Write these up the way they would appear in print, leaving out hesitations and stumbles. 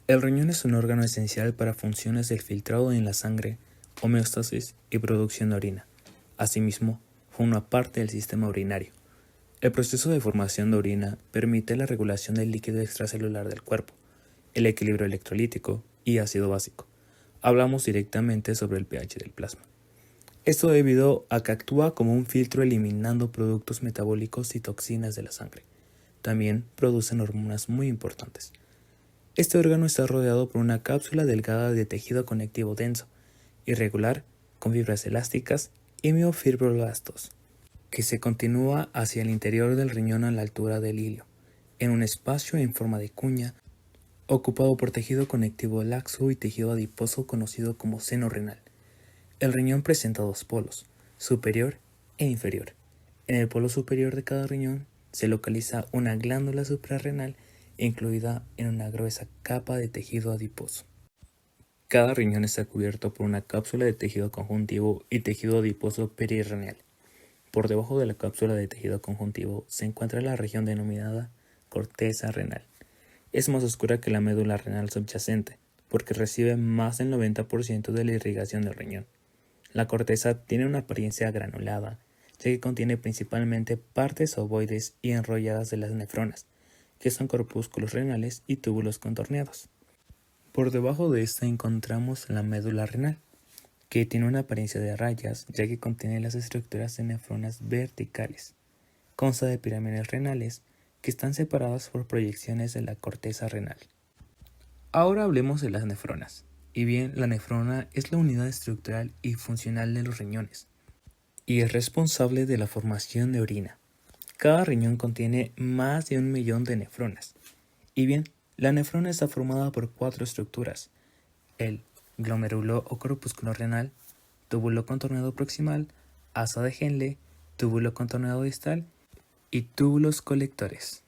El riñón es un órgano esencial para funciones del filtrado en la sangre, homeostasis y producción de orina. Asimismo, forma parte del sistema urinario. El proceso de formación de orina permite la regulación del líquido extracelular del cuerpo, el equilibrio electrolítico y ácido básico. Hablamos directamente sobre el pH del plasma. Esto debido a que actúa como un filtro eliminando productos metabólicos y toxinas de la sangre. También producen hormonas muy importantes. Este órgano está rodeado por una cápsula delgada de tejido conectivo denso, irregular, con fibras elásticas y miofibroblastos, que se continúa hacia el interior del riñón a la altura del hilio, en un espacio en forma de cuña, ocupado por tejido conectivo laxo y tejido adiposo conocido como seno renal. El riñón presenta dos polos, superior e inferior. En el polo superior de cada riñón se localiza una glándula suprarrenal incluida en una gruesa capa de tejido adiposo. Cada riñón está cubierto por una cápsula de tejido conjuntivo y tejido adiposo perirrenal. Por debajo de la cápsula de tejido conjuntivo se encuentra la región denominada corteza renal. Es más oscura que la médula renal subyacente, porque recibe más del 90% de la irrigación del riñón. La corteza tiene una apariencia granulada, ya que contiene principalmente partes ovoides y enrolladas de las nefronas, que son corpúsculos renales y túbulos contorneados. Por debajo de esta encontramos la médula renal, que tiene una apariencia de rayas, ya que contiene las estructuras de nefronas verticales. Consta de pirámides renales, que están separadas por proyecciones de la corteza renal. Ahora hablemos de las nefronas. Y bien, la nefrona es la unidad estructural y funcional de los riñones, y es responsable de la formación de orina. Cada riñón contiene más de 1 millón de nefronas. Y bien, la nefrona está formada por 4 estructuras: el glomérulo o corpúsculo renal, túbulo contorneado proximal, asa de Henle, túbulo contorneado distal y túbulos colectores.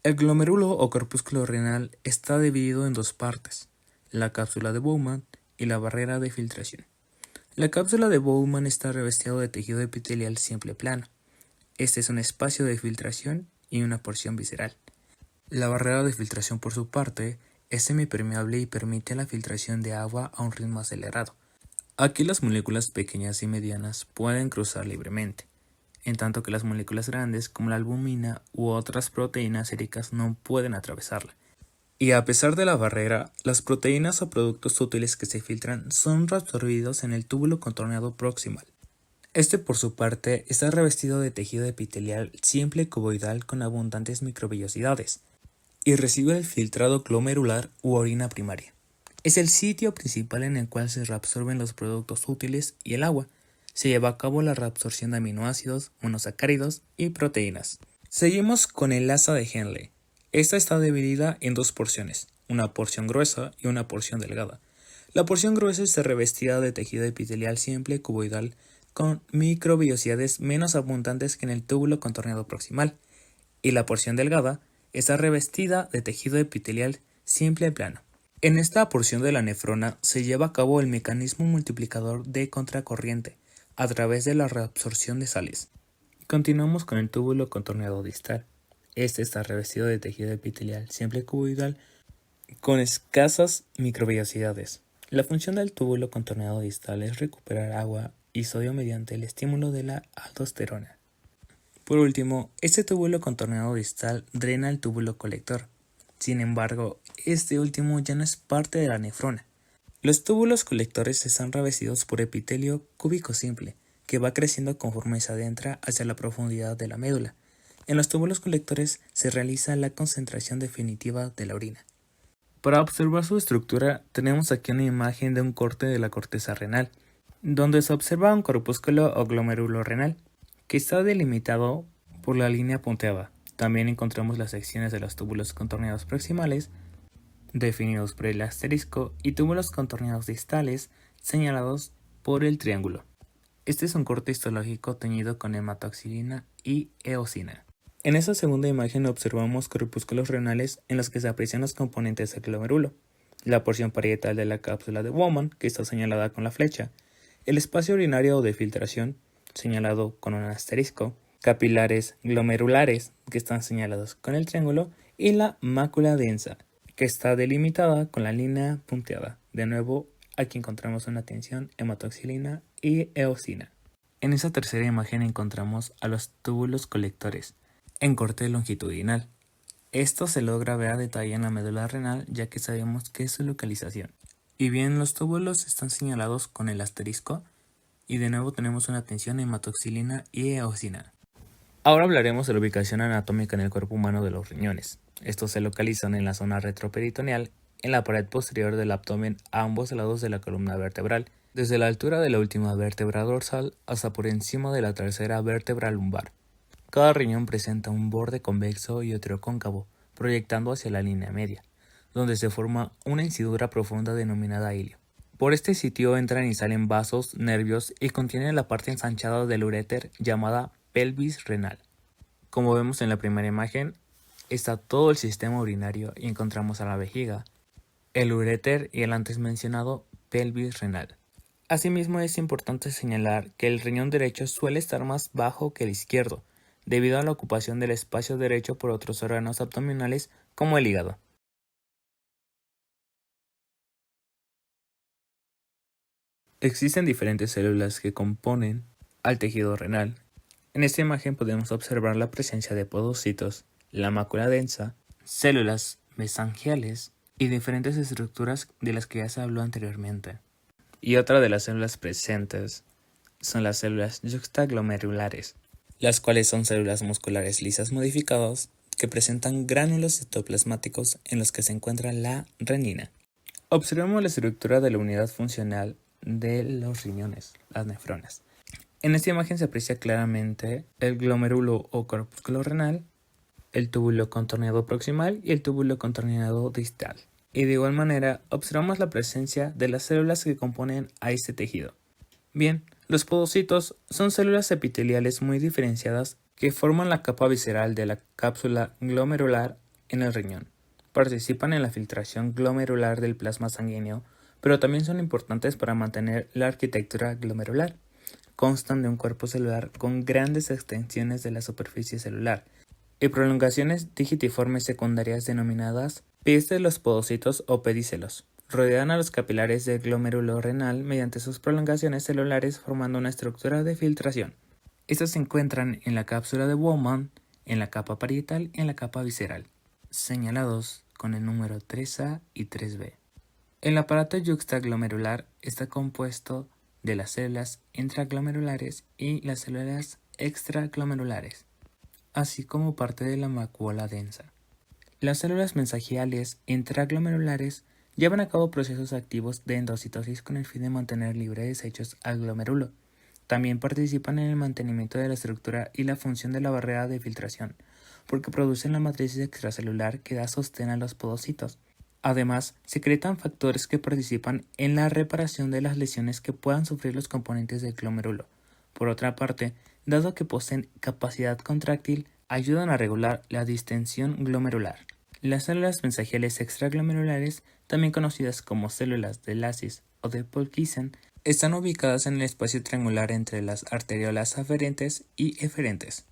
El glomérulo o corpúsculo renal está dividido en dos partes: la cápsula de Bowman y la barrera de filtración. La cápsula de Bowman está revestida de tejido epitelial simple plano. Este es un espacio de filtración y una porción visceral. La barrera de filtración, por su parte, es semipermeable y permite la filtración de agua a un ritmo acelerado. Aquí las moléculas pequeñas y medianas pueden cruzar libremente, en tanto que las moléculas grandes como la albúmina u otras proteínas séricas no pueden atravesarla. Y a pesar de la barrera, las proteínas o productos útiles que se filtran son reabsorbidos en el túbulo contorneado proximal. Este, por su parte, está revestido de tejido epitelial simple cuboidal con abundantes microvellosidades y recibe el filtrado glomerular u orina primaria. Es el sitio principal en el cual se reabsorben los productos útiles y el agua. Se lleva a cabo la reabsorción de aminoácidos, monosacáridos y proteínas. Seguimos con el asa de Henle. Esta está dividida en dos porciones, una porción gruesa y una porción delgada. La porción gruesa está revestida de tejido epitelial simple cuboidal con microvellosidades menos abundantes que en el túbulo contorneado proximal, y la porción delgada está revestida de tejido epitelial simple plano. En esta porción de la nefrona se lleva a cabo el mecanismo multiplicador de contracorriente a través de la reabsorción de sales. Continuamos con el túbulo contorneado distal. Este está revestido de tejido epitelial simple cuboidal con escasas microvellosidades. La función del túbulo contorneado distal es recuperar agua y sodio mediante el estímulo de la aldosterona. Por último, este túbulo contorneado distal drena el túbulo colector. Sin embargo, este último ya no es parte de la nefrona. Los túbulos colectores están revestidos por epitelio cúbico simple, que va creciendo conforme se adentra hacia la profundidad de la médula. En los túbulos colectores se realiza la concentración definitiva de la orina. Para observar su estructura, tenemos aquí una imagen de un corte de la corteza renal, donde se observa un corpúsculo o glomérulo renal, que está delimitado por la línea punteada. También encontramos las secciones de los túbulos contorneados proximales, definidos por el asterisco, y túbulos contorneados distales, señalados por el triángulo. Este es un corte histológico teñido con hematoxilina y eosina. En esta segunda imagen observamos corpúsculos renales en los que se aprecian los componentes del glomérulo, la porción parietal de la cápsula de Bowman, que está señalada con la flecha, el espacio urinario o de filtración, señalado con un asterisco, capilares glomerulares, que están señalados con el triángulo, y la mácula densa, que está delimitada con la línea punteada. De nuevo, aquí encontramos una tensión hematoxilina y eosina. En esa tercera imagen encontramos a los túbulos colectores en corte longitudinal. Esto se logra ver a detalle en la médula renal, ya que sabemos que es su localización. Y bien, los túbulos están señalados con el asterisco, y de nuevo tenemos una tensión hematoxilina y eosina. Ahora hablaremos de la ubicación anatómica en el cuerpo humano de los riñones. Estos se localizan en la zona retroperitoneal, en la pared posterior del abdomen a ambos lados de la columna vertebral, desde la altura de la última vértebra dorsal hasta por encima de la tercera vértebra lumbar. Cada riñón presenta un borde convexo y otro cóncavo, proyectando hacia la línea media, donde se forma una hencidura profunda denominada ilio. Por este sitio entran y salen vasos, nervios y contiene la parte ensanchada del uréter llamada pelvis renal. Como vemos en la primera imagen, está todo el sistema urinario y encontramos a la vejiga, el uréter y el antes mencionado pelvis renal. Asimismo, es importante señalar que el riñón derecho suele estar más bajo que el izquierdo, debido a la ocupación del espacio derecho por otros órganos abdominales como el hígado. Existen diferentes células que componen al tejido renal. En esta imagen podemos observar la presencia de podocitos, la mácula densa, células mesangiales y diferentes estructuras de las que ya se habló anteriormente. Y otra de las células presentes son las células yuxtaglomerulares, las cuales son células musculares lisas modificadas que presentan gránulos citoplasmáticos en los que se encuentra la renina. Observemos la estructura de la unidad funcional de los riñones, las nefronas. En esta imagen se aprecia claramente el glomérulo o corpúsculo renal, el túbulo contorneado proximal y el túbulo contorneado distal. Y de igual manera observamos la presencia de las células que componen a este tejido. Bien, los podocitos son células epiteliales muy diferenciadas que forman la capa visceral de la cápsula glomerular en el riñón. Participan en la filtración glomerular del plasma sanguíneo, pero también son importantes para mantener la arquitectura glomerular. Constan de un cuerpo celular con grandes extensiones de la superficie celular y prolongaciones digitiformes secundarias denominadas pies de los podocitos o pedicelos. Rodean a los capilares del glomérulo renal mediante sus prolongaciones celulares formando una estructura de filtración. Estas se encuentran en la cápsula de Bowman, en la capa parietal y en la capa visceral, señalados con el número 3A y 3B. El aparato yuxtaglomerular está compuesto de las células intraglomerulares y las células extraglomerulares, así como parte de la mácula densa. Las células mensagiales intraglomerulares llevan a cabo procesos activos de endocitosis con el fin de mantener libre desechos al glomérulo. También participan en el mantenimiento de la estructura y la función de la barrera de filtración, porque producen la matriz extracelular que da sostén a los podocitos. Además, secretan factores que participan en la reparación de las lesiones que puedan sufrir los componentes del glomérulo. Por otra parte, dado que poseen capacidad contráctil, ayudan a regular la distensión glomerular. Las células mensagiales extraglomerulares, también conocidas como células de Lasis o de Purkinje, están ubicadas en el espacio triangular entre las arteriolas aferentes y eferentes.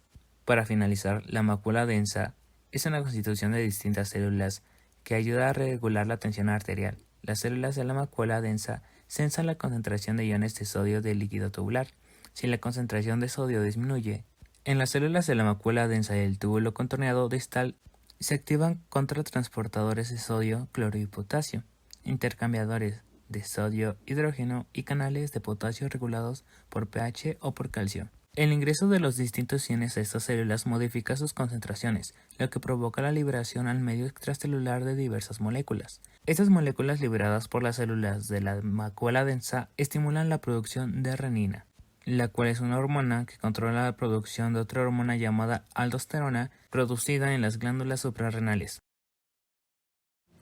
Para finalizar, la mácula densa es una constitución de distintas células que ayuda a regular la tensión arterial. Las células de la mácula densa censan la concentración de iones de sodio del líquido tubular. Si la concentración de sodio disminuye, en las células de la mácula densa y el túbulo contorneado distal se activan contratransportadores de sodio, cloro y potasio, intercambiadores de sodio, hidrógeno y canales de potasio regulados por pH o por calcio. El ingreso de los distintos iones a estas células modifica sus concentraciones, lo que provoca la liberación al medio extracelular de diversas moléculas. Estas moléculas liberadas por las células de la mácula densa estimulan la producción de renina, la cual es una hormona que controla la producción de otra hormona llamada aldosterona, producida en las glándulas suprarrenales.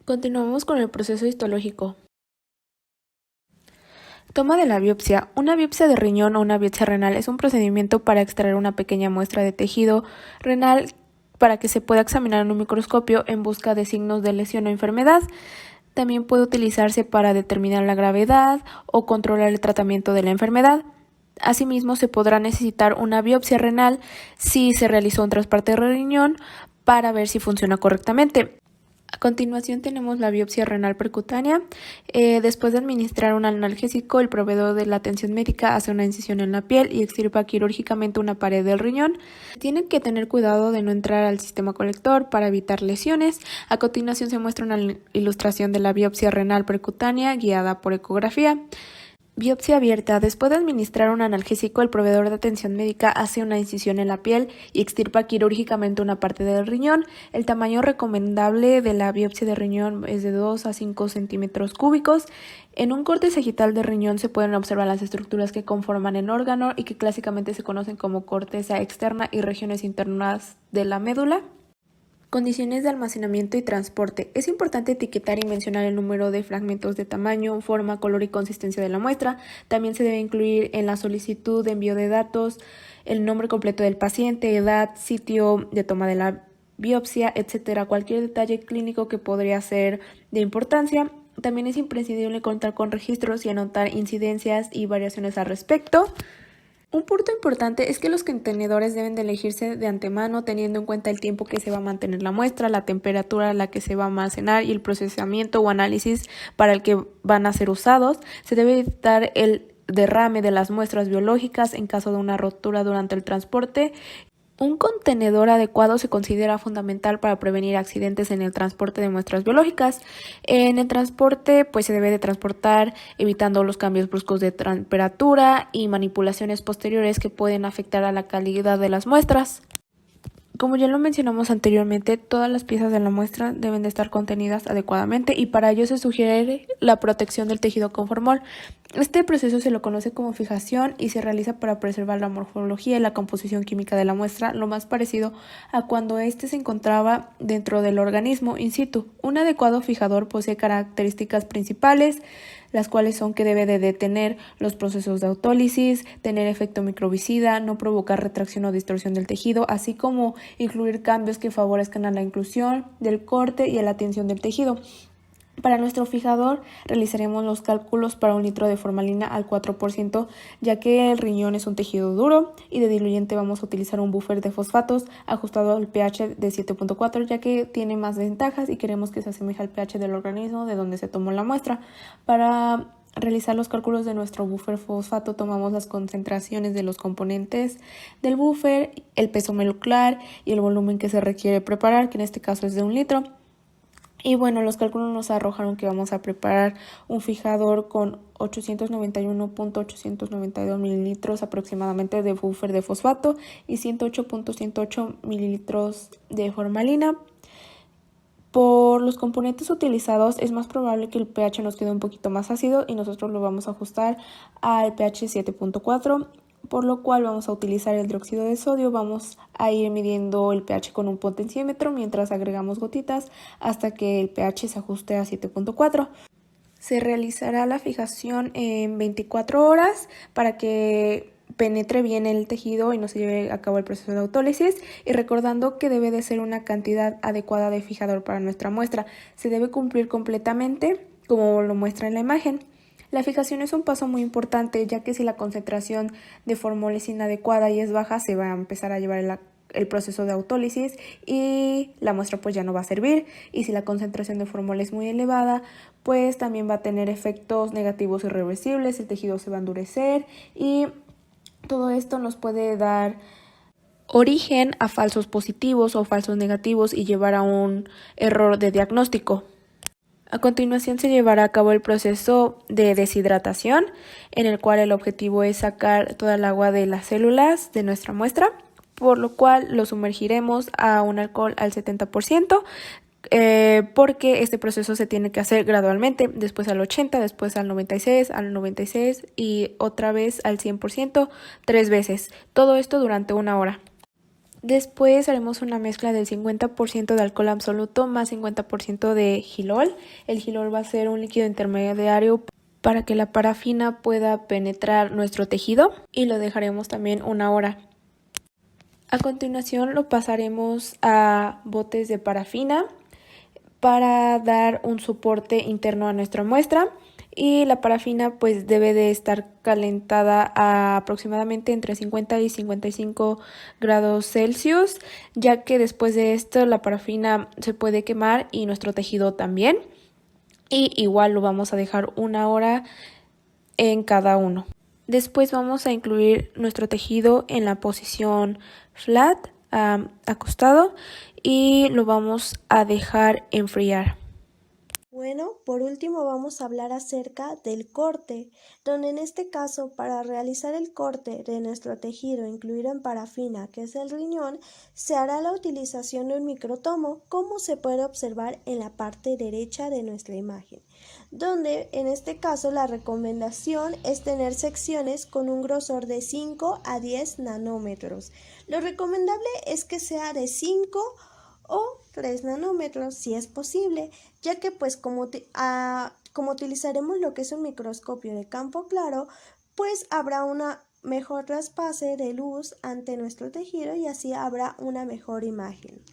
Continuamos con el proceso histológico. Toma de la biopsia. Una biopsia de riñón o una biopsia renal es un procedimiento para extraer una pequeña muestra de tejido renal para que se pueda examinar en un microscopio en busca de signos de lesión o enfermedad. También puede utilizarse para determinar la gravedad o controlar el tratamiento de la enfermedad. Asimismo, se podrá necesitar una biopsia renal si se realizó un trasplante de riñón para ver si funciona correctamente. A continuación tenemos la biopsia renal percutánea. Después de administrar un analgésico, el proveedor de la atención médica hace una incisión en la piel y extirpa quirúrgicamente una pared del riñón. Tienen que tener cuidado de no entrar al sistema colector para evitar lesiones. A continuación se muestra una ilustración de la biopsia renal percutánea guiada por ecografía. Biopsia abierta. Después de administrar un analgésico, el proveedor de atención médica hace una incisión en la piel y extirpa quirúrgicamente una parte del riñón. El tamaño recomendable de la biopsia de riñón es de 2 a 5 centímetros cúbicos. En un corte sagital de riñón se pueden observar las estructuras que conforman el órgano y que clásicamente se conocen como corteza externa y regiones internas de la médula. Condiciones de almacenamiento y transporte. Es importante etiquetar y mencionar el número de fragmentos de tamaño, forma, color y consistencia de la muestra. También se debe incluir en la solicitud de envío de datos el nombre completo del paciente, edad, sitio de toma de la biopsia, etc. Cualquier detalle clínico que podría ser de importancia. También es imprescindible contar con registros y anotar incidencias y variaciones al respecto. Un punto importante es que los contenedores deben de elegirse de antemano teniendo en cuenta el tiempo que se va a mantener la muestra, la temperatura a la que se va a almacenar y el procesamiento o análisis para el que van a ser usados. Se debe evitar el derrame de las muestras biológicas en caso de una rotura durante el transporte. Un contenedor adecuado se considera fundamental para prevenir accidentes en el transporte de muestras biológicas. En el transporte, se debe de transportar evitando los cambios bruscos de temperatura y manipulaciones posteriores que pueden afectar a la calidad de las muestras. Como ya lo mencionamos anteriormente, todas las piezas de la muestra deben de estar contenidas adecuadamente y para ello se sugiere la protección del tejido conformol. Este proceso se lo conoce como fijación y se realiza para preservar la morfología y la composición química de la muestra, lo más parecido a cuando éste se encontraba dentro del organismo in situ. Un adecuado fijador posee características principales, las cuales son que debe de detener los procesos de autólisis, tener efecto microbicida, no provocar retracción o distorsión del tejido, así como incluir cambios que favorezcan a la inclusión del corte y a la tensión del tejido. Para nuestro fijador realizaremos los cálculos para 1 litro de formalina al 4%, ya que el riñón es un tejido duro, y de diluyente vamos a utilizar un buffer de fosfatos ajustado al pH de 7.4, ya que tiene más ventajas y queremos que se asemeje al pH del organismo de donde se tomó la muestra. Para realizar los cálculos de nuestro buffer fosfato tomamos las concentraciones de los componentes del buffer, el peso molecular y el volumen que se requiere preparar, que en este caso es de 1 litro. Y los cálculos nos arrojaron que vamos a preparar un fijador con 891.892 mililitros aproximadamente de buffer de fosfato y 108.108 mililitros de formalina. Por los componentes utilizados es más probable que el pH nos quede un poquito más ácido y nosotros lo vamos a ajustar al pH 7.4. por lo cual vamos a utilizar el dióxido de sodio. Vamos a ir midiendo el pH con un potenciómetro mientras agregamos gotitas hasta que el pH se ajuste a 7.4. Se realizará la fijación en 24 horas para que penetre bien el tejido y no se lleve a cabo el proceso de autólisis, y recordando que debe de ser una cantidad adecuada de fijador para nuestra muestra. Se debe cumplir completamente como lo muestra en la imagen. La fijación es un paso muy importante, ya que si la concentración de formol es inadecuada y es baja, se va a empezar a llevar el proceso de autólisis y la muestra ya no va a servir. Y si la concentración de formol es muy elevada, también va a tener efectos negativos irreversibles, el tejido se va a endurecer y todo esto nos puede dar origen a falsos positivos o falsos negativos y llevar a un error de diagnóstico. A continuación se llevará a cabo el proceso de deshidratación, en el cual el objetivo es sacar toda el agua de las células de nuestra muestra, por lo cual lo sumergiremos a un alcohol al 70%, porque este proceso se tiene que hacer gradualmente, después al 80%, después al 96% y otra vez al 100%, 3 veces. Todo esto durante 1 hora. Después haremos una mezcla del 50% de alcohol absoluto más 50% de gilol. El gilol va a ser un líquido intermediario para que la parafina pueda penetrar nuestro tejido y lo dejaremos también 1 hora. A continuación lo pasaremos a botes de parafina para dar un soporte interno a nuestra muestra. y la parafina pues debe de estar calentada a aproximadamente entre 50 y 55 grados Celsius, ya que después de esto la parafina se puede quemar y nuestro tejido también, y igual lo vamos a dejar 1 hora en cada uno. Después vamos a incluir nuestro tejido en la posición flat, acostado, y lo vamos a dejar enfriar. Bueno, por último vamos a hablar acerca del corte, donde en este caso para realizar el corte de nuestro tejido incluido en parafina, que es el riñón, se hará la utilización de un microtomo, como se puede observar en la parte derecha de nuestra imagen, donde en este caso la recomendación es tener secciones con un grosor de 5 a 10 nanómetros. Lo recomendable es que sea de 5 o 3 nanómetros si es posible, ya que pues como utilizaremos lo que es un microscopio de campo claro, pues habrá una mejor traspase de luz ante nuestro tejido y así habrá una mejor imagen.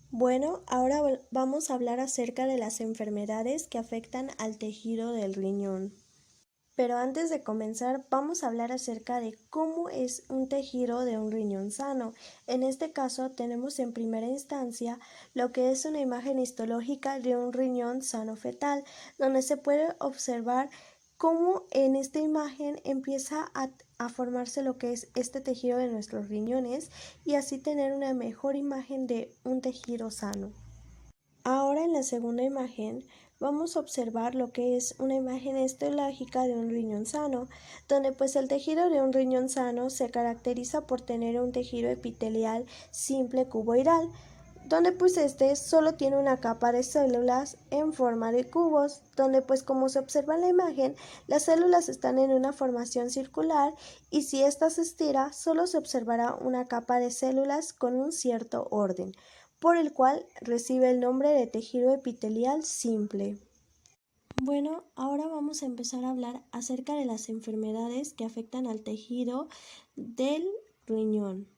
Bueno, ahora vamos a hablar acerca de las enfermedades que afectan al tejido del riñón. Pero antes de comenzar, vamos a hablar acerca de cómo es un tejido de un riñón sano. En este caso, tenemos en primera instancia lo que es una imagen histológica de un riñón sano fetal, donde se puede observar cómo en esta imagen empieza a formarse lo que es este tejido de nuestros riñones y así tener una mejor imagen de un tejido sano. Ahora en la segunda imagen vamos a observar lo que es una imagen histológica de un riñón sano, donde pues el tejido de un riñón sano se caracteriza por tener un tejido epitelial simple cuboidal, donde pues este solo tiene una capa de células en forma de cubos, donde pues como se observa en la imagen, las células están en una formación circular y si ésta se estira, solo se observará una capa de células con un cierto orden, por el cual recibe el nombre de tejido epitelial simple. Bueno, ahora vamos a empezar a hablar acerca de las enfermedades que afectan al tejido del riñón.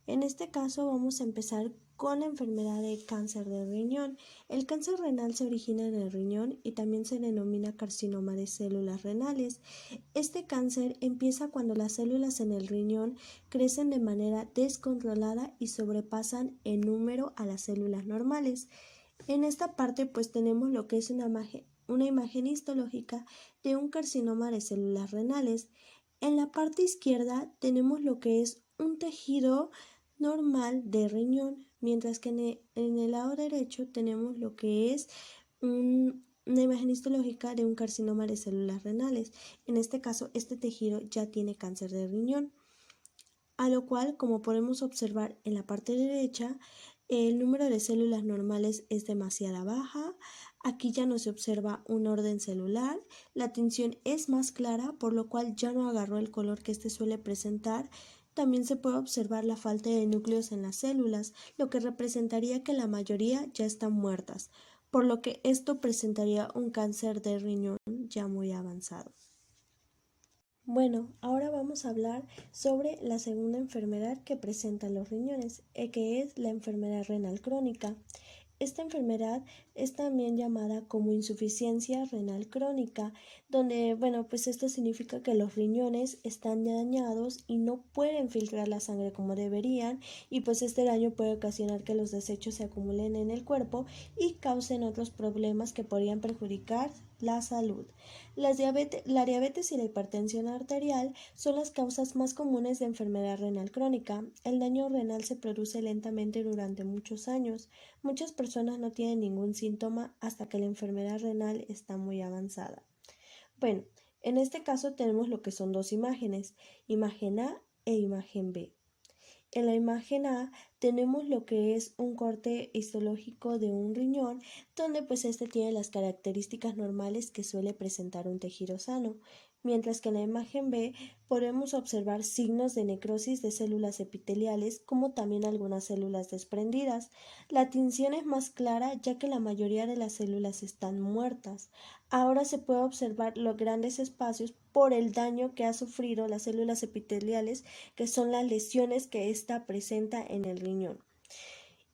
En este caso vamos a empezar con la enfermedad de cáncer de riñón. El cáncer renal se origina en el riñón y también se denomina carcinoma de células renales. Este cáncer empieza cuando las células en el riñón crecen de manera descontrolada y sobrepasan en número a las células normales. En esta parte pues tenemos lo que es una imagen histológica de un carcinoma de células renales. En la parte izquierda tenemos lo que es un tejido normal de riñón, mientras que en el lado derecho tenemos lo que es una imagen histológica de un carcinoma de células renales. En este caso, este tejido ya tiene cáncer de riñón, a lo cual, como podemos observar en la parte derecha, el número de células normales es demasiado baja. Aquí ya no se observa un orden celular, la tinción es más clara, por lo cual ya no agarró el color que este suele presentar. También se puede observar la falta de núcleos en las células, lo que representaría que la mayoría ya están muertas, por lo que esto presentaría un cáncer de riñón ya muy avanzado. Bueno, ahora vamos a hablar sobre la segunda enfermedad que presentan los riñones, que es la enfermedad renal crónica. Esta enfermedad es también llamada como insuficiencia renal crónica, donde, pues esto significa que los riñones están dañados y no pueden filtrar la sangre como deberían, y pues este daño puede ocasionar que los desechos se acumulen en el cuerpo y causen otros problemas que podrían perjudicar la salud. La diabetes y la hipertensión arterial son las causas más comunes de enfermedad renal crónica. El daño renal se produce lentamente durante muchos años. Muchas personas no tienen ningún síntoma hasta que la enfermedad renal está muy avanzada. Bueno, en este caso tenemos lo que son dos imágenes, imagen A e imagen B. En la imagen A tenemos lo que es un corte histológico de un riñón, donde pues este tiene las características normales que suele presentar un tejido sano, mientras que en la imagen B podemos observar signos de necrosis de células epiteliales, como también algunas células desprendidas. La tinción es más clara ya que la mayoría de las células están muertas. Ahora se puede observar los grandes espacios por el daño que ha sufrido las células epiteliales, que son las lesiones que ésta presenta en el riñón.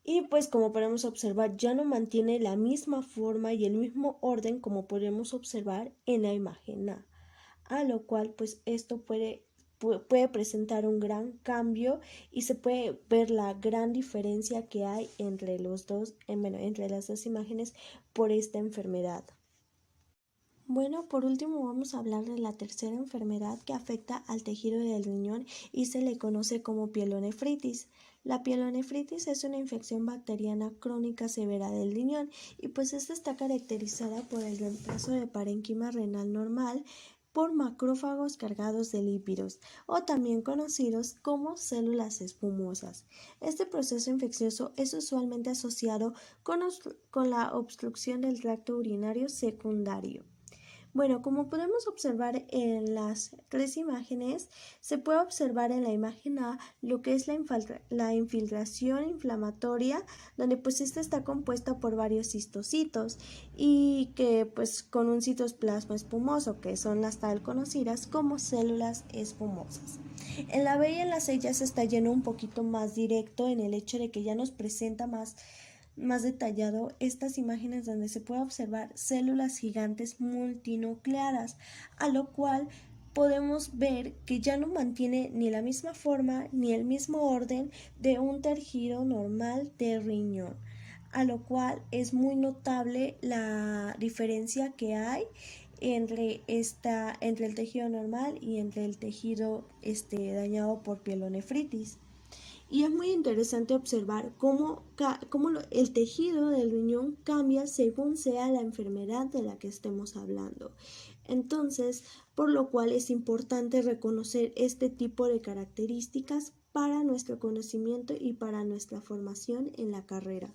Y pues como podemos observar, ya no mantiene la misma forma y el mismo orden como podemos observar en la imagen A, a lo cual pues esto puede presentar un gran cambio y se puede ver la gran diferencia que hay entre entre las dos imágenes por esta enfermedad. Bueno, por último vamos a hablar de la tercera enfermedad que afecta al tejido del riñón y se le conoce como pielonefritis. La pielonefritis es una infección bacteriana crónica severa del riñón y pues esta está caracterizada por el reemplazo de parénquima renal normal por macrófagos cargados de lípidos o también conocidos como células espumosas. Este proceso infeccioso es usualmente asociado con la obstrucción del tracto urinario secundario. Bueno, como podemos observar en las tres imágenes, se puede observar en la imagen A lo que es la infiltración inflamatoria, donde pues esta está compuesta por varios cistocitos y que pues con un citoplasma espumoso, que son las tal conocidas como células espumosas. En la B y en la C ya se está yendo un poquito más directo en el hecho de que ya nos presenta más detallado estas imágenes donde se puede observar células gigantes multinucleadas, a lo cual podemos ver que ya no mantiene ni la misma forma ni el mismo orden de un tejido normal de riñón, a lo cual es muy notable la diferencia que hay entre el tejido normal y entre el tejido dañado por pielonefritis. Y es muy interesante observar cómo el tejido del riñón cambia según sea la enfermedad de la que estemos hablando. Entonces, por lo cual es importante reconocer este tipo de características para nuestro conocimiento y para nuestra formación en la carrera.